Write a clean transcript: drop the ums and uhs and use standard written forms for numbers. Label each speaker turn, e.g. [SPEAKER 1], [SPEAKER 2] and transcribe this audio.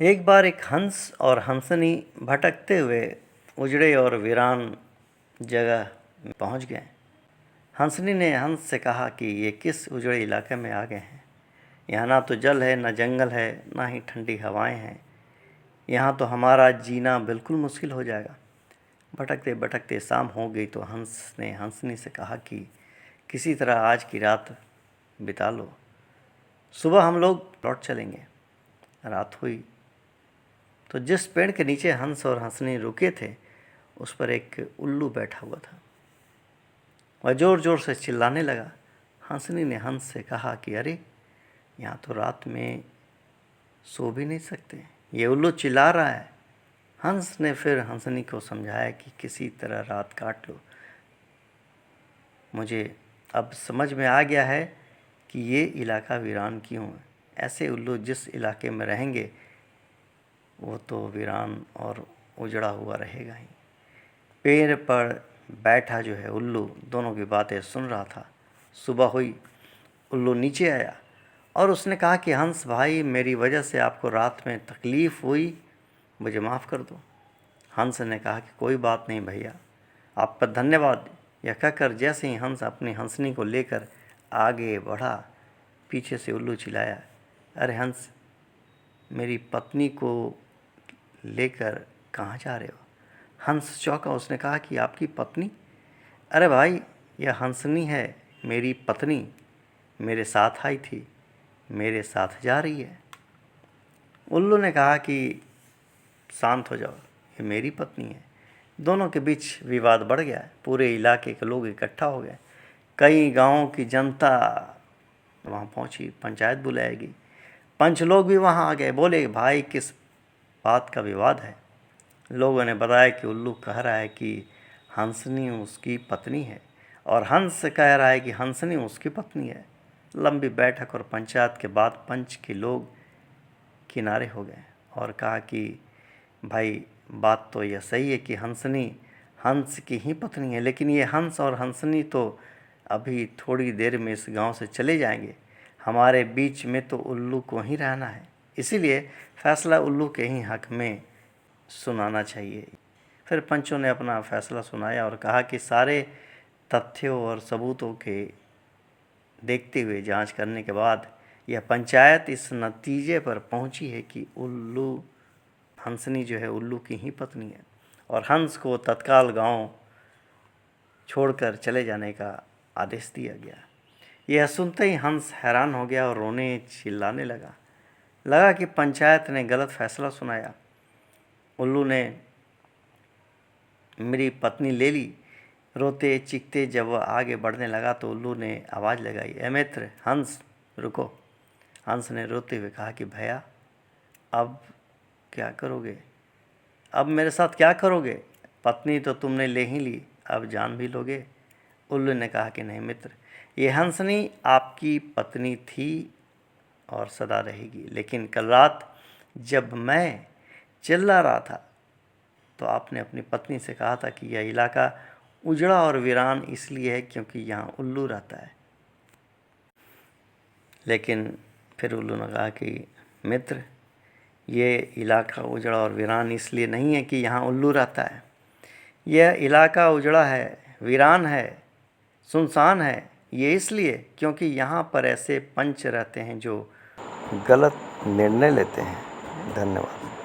[SPEAKER 1] एक बार एक हंस और हंसनी भटकते हुए उजड़े और वीरान जगह में पहुंच गए। हंसनी ने हंस से कहा कि ये किस उजड़े इलाके में आ गए हैं। यहाँ ना तो जल है, न जंगल है, ना ही ठंडी हवाएं हैं। यहाँ तो हमारा जीना बिल्कुल मुश्किल हो जाएगा। भटकते भटकते शाम हो गई तो हंस ने हंसनी से कहा कि किसी तरह आज की रात बिता लो, सुबह हम लोग लौट चलेंगे। रात हुई तो जिस पेड़ के नीचे हंस और हंसनी रुके थे उस पर एक उल्लू बैठा हुआ था। वह ज़ोर ज़ोर से चिल्लाने लगा। हंसनी ने हंस से कहा कि अरे, यहाँ तो रात में सो भी नहीं सकते, ये उल्लू चिल्ला रहा है। हंस ने फिर हंसनी को समझाया कि किसी तरह रात काट लो। मुझे अब समझ में आ गया है कि ये इलाका वीरान क्यों है। ऐसे उल्लू जिस इलाके में रहेंगे वो तो वीरान और उजड़ा हुआ रहेगा ही। पेड़ पर बैठा जो है उल्लू दोनों की बातें सुन रहा था। सुबह हुई, उल्लू नीचे आया और उसने कहा कि हंस भाई, मेरी वजह से आपको रात में तकलीफ़ हुई, मुझे माफ़ कर दो। हंस ने कहा कि कोई बात नहीं भैया, आपका धन्यवाद। यह कहकर जैसे ही हंस अपनी हंसनी को लेकर आगे बढ़ा, पीछे से उल्लू चिल्लाया, अरे हंस, मेरी पत्नी को लेकर कहाँ जा रहे हो? हंस चौंका। उसने कहा कि आपकी पत्नी? अरे भाई, यह हंसनी है, मेरी पत्नी। मेरे साथ आई थी, मेरे साथ जा रही है। उल्लू ने कहा कि शांत हो जाओ, ये मेरी पत्नी है। दोनों के बीच विवाद बढ़ गया। पूरे इलाके के लोग इकट्ठा हो गए। कई गांवों की जनता वहाँ पहुँची, पंचायत बुलाएगी। पंच लोग भी वहाँ आ गए। बोले, भाई किस बात का विवाद है? लोगों ने बताया कि उल्लू कह रहा है कि हंसनी उसकी पत्नी है और हंस कह रहा है कि हंसनी उसकी पत्नी है। लंबी बैठक और पंचायत के बाद पंच के लोग किनारे हो गए और कहा कि भाई, बात तो यह सही है कि हंसनी हंस की ही पत्नी है, लेकिन ये हंस और हंसनी तो अभी थोड़ी देर में इस गांव से चले जाएंगे। हमारे बीच में तो उल्लू को ही रहना है, इसीलिए फैसला उल्लू के ही हक में सुनाना चाहिए। फिर पंचों ने अपना फैसला सुनाया और कहा कि सारे तथ्यों और सबूतों के देखते हुए जांच करने के बाद यह पंचायत इस नतीजे पर पहुंची है कि उल्लू हंसनी जो है उल्लू की ही पत्नी है और हंस को तत्काल गांव छोड़कर चले जाने का आदेश दिया गया। यह सुनते ही हंस हैरान हो गया और रोने चिल्लाने लगा कि पंचायत ने गलत फैसला सुनाया। उल्लू ने मेरी पत्नी ले ली। रोते चीखते जब वह आगे बढ़ने लगा तो उल्लू ने आवाज़ लगाई, ए मित्र हंस, रुको। हंस ने रोते हुए कहा कि भैया, अब क्या करोगे? अब मेरे साथ क्या करोगे? पत्नी तो तुमने ले ही ली, अब जान भी लोगे? उल्लू ने कहा कि नहीं मित्र, ये हंसनी आपकी पत्नी थी और सदा रहेगी, लेकिन कल रात जब मैं चिल्ला रहा था तो आपने अपनी पत्नी से कहा था कि यह इलाका उजड़ा और वीरान इसलिए है क्योंकि यहाँ उल्लू रहता है। लेकिन फिर उल्लू ने कहा कि मित्र, ये इलाका उजड़ा और वीरान इसलिए नहीं है कि यहाँ उल्लू रहता है। यह इलाका उजड़ा है, वीरान है, सुनसान है, ये इसलिए क्योंकि यहाँ पर ऐसे पंच रहते हैं जो गलत निर्णय लेते हैं। धन्यवाद।